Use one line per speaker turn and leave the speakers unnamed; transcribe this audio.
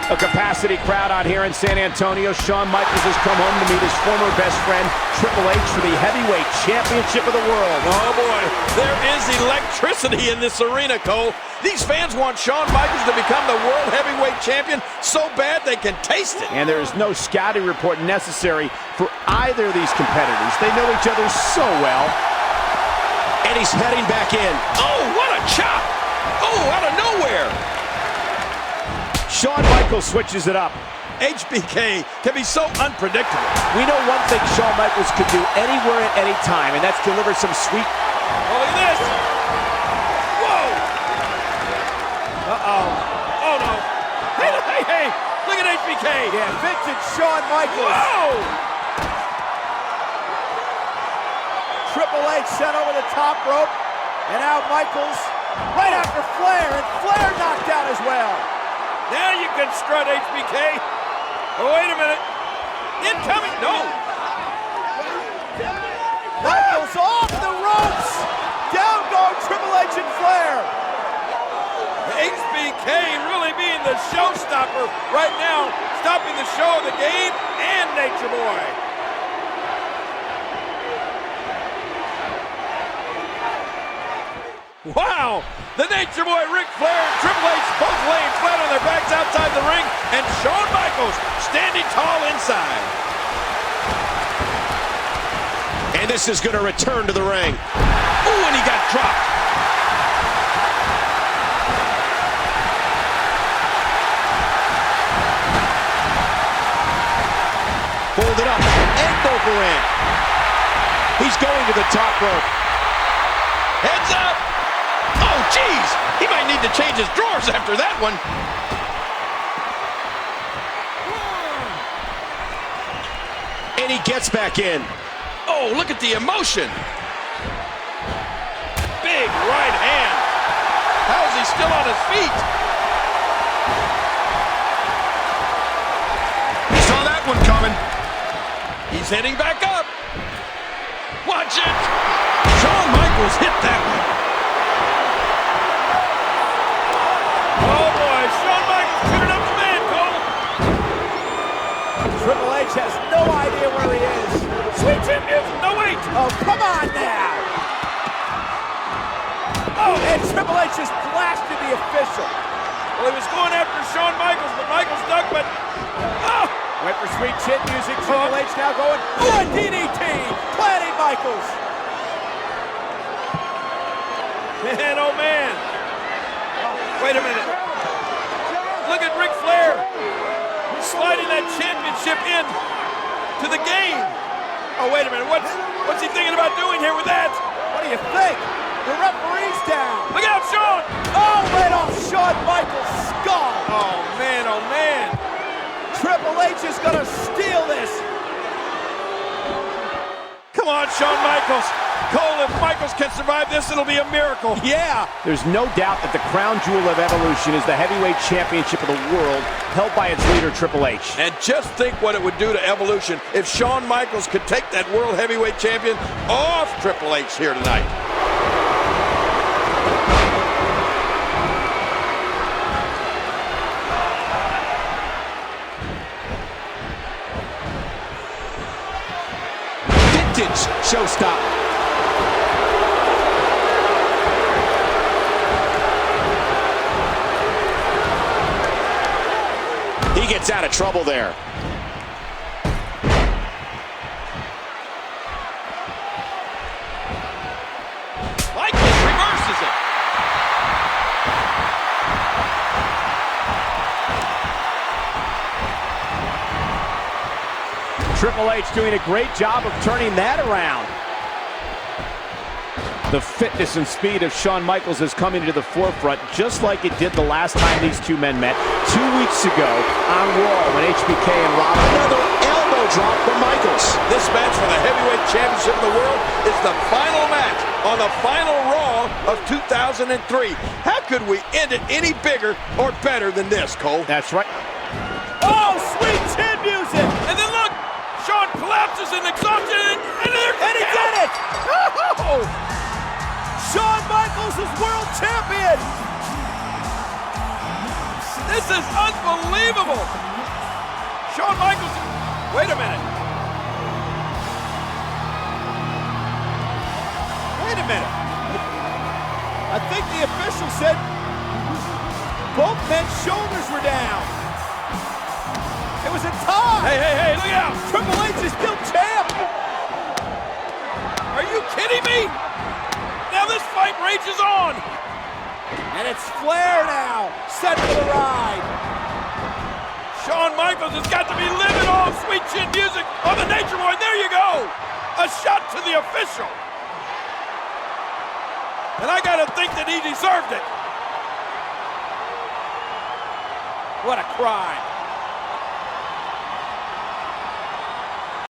A capacity crowd out here in San Antonio. Shawn Michaels has come home to meet his former best friend, Triple H, for the heavyweight championship of the world.
Oh boy, there is electricity in this arena, Cole. These fans want Shawn Michaels to become the world heavyweight champion so bad they can taste it.
And there is no scouting report necessary for either of these competitors. They know each other so well.
And he's heading back in. Oh, what a chop! Oh, out of nowhere!
Shawn Michaels switches it up.
HBK can be so unpredictable.
We know one thing Shawn Michaels could do anywhere at any time, and that's deliver some sweet...
Oh, look at this! Whoa! Uh-oh. Oh, no. Hey! Look at HBK!
Yeah, vintage Shawn Michaels.
Whoa!
Triple H sent over the top rope, and now Michaels right after Flair, and Flair knocked out as well.
Now you can strut, HBK. Oh, wait a minute. Incoming. No.
Michaels off the ropes. Down go Triple H and Flair.
HBK really being the showstopper right now, stopping the show of the game and Nature Boy. Wow! The Nature Boy, Ric Flair, and Triple H both laying flat on their backs outside the ring, and Shawn Michaels standing tall inside.
And this is going to return to the ring.
Ooh, and he got dropped.
Folded up, end over end. He's going to the top rope.
Heads up! Oh, geez! He might need to change his drawers after that one.
And he gets back in.
Oh, look at the emotion. Big right hand. How is he still on his feet?
He saw that one coming.
He's heading back up. Watch it. Shawn Michaels hit that one. Oh boy, Shawn Michaels turning up the man, Cole.
Triple H has no idea where he is.
Sweet chin music. No, wait.
Oh, come on now. Oh, and Triple H just blasted the official.
Well, he was going after Shawn Michaels, but Michaels ducked, but... Oh!
Went for sweet chin music. Triple H now going. Oh, a DDT. Planting Michaels.
Man, oh man. Wait a minute. Look at Ric Flair sliding that championship in to the game. Oh, wait a minute. What's he thinking about doing here with that?
What do you think? The referee's down.
Look out, Shawn.
Oh, right off Shawn Michaels' skull.
Oh, man, oh, man.
Triple H is going to steal this.
Come on, Shawn Michaels. Cole, if Michaels can survive this, it'll be a miracle.
Yeah. There's no doubt that the crown jewel of Evolution is the heavyweight championship of the world, held by its leader, Triple H.
And just think what it would do to Evolution if Shawn Michaels could take that world heavyweight champion off Triple H here tonight.
Vintage showstopper. He gets out of trouble there.
Michaels reverses it.
Triple H doing a great job of turning that around. The fitness and speed of Shawn Michaels is coming to the forefront, just like it did the last time these two men met 2 weeks ago on Raw when HBK and Rob.
Another elbow drop from Michaels.
This match for the heavyweight championship of the world is the final match on the final Raw of 2003. How could we end it any bigger or better than this, Cole?
That's right. Oh, sweet chin music!
And then look, Shawn collapses in exhaustion, and
he did it!
Oh!
Shawn Michaels is world champion!
This is unbelievable. Shawn Michaels, wait a minute. Wait a minute. I think the official said both men's shoulders were down. It was a tie. Hey, look out. Triple H is still champ. Are you kidding me? Now this fight rages on. And it's Flair now, set for the ride. Shawn Michaels has got to be living off Sweet Chin Music on the Nature Boy. There you go. A shot to the official. And I gotta think that he deserved it. What a crime.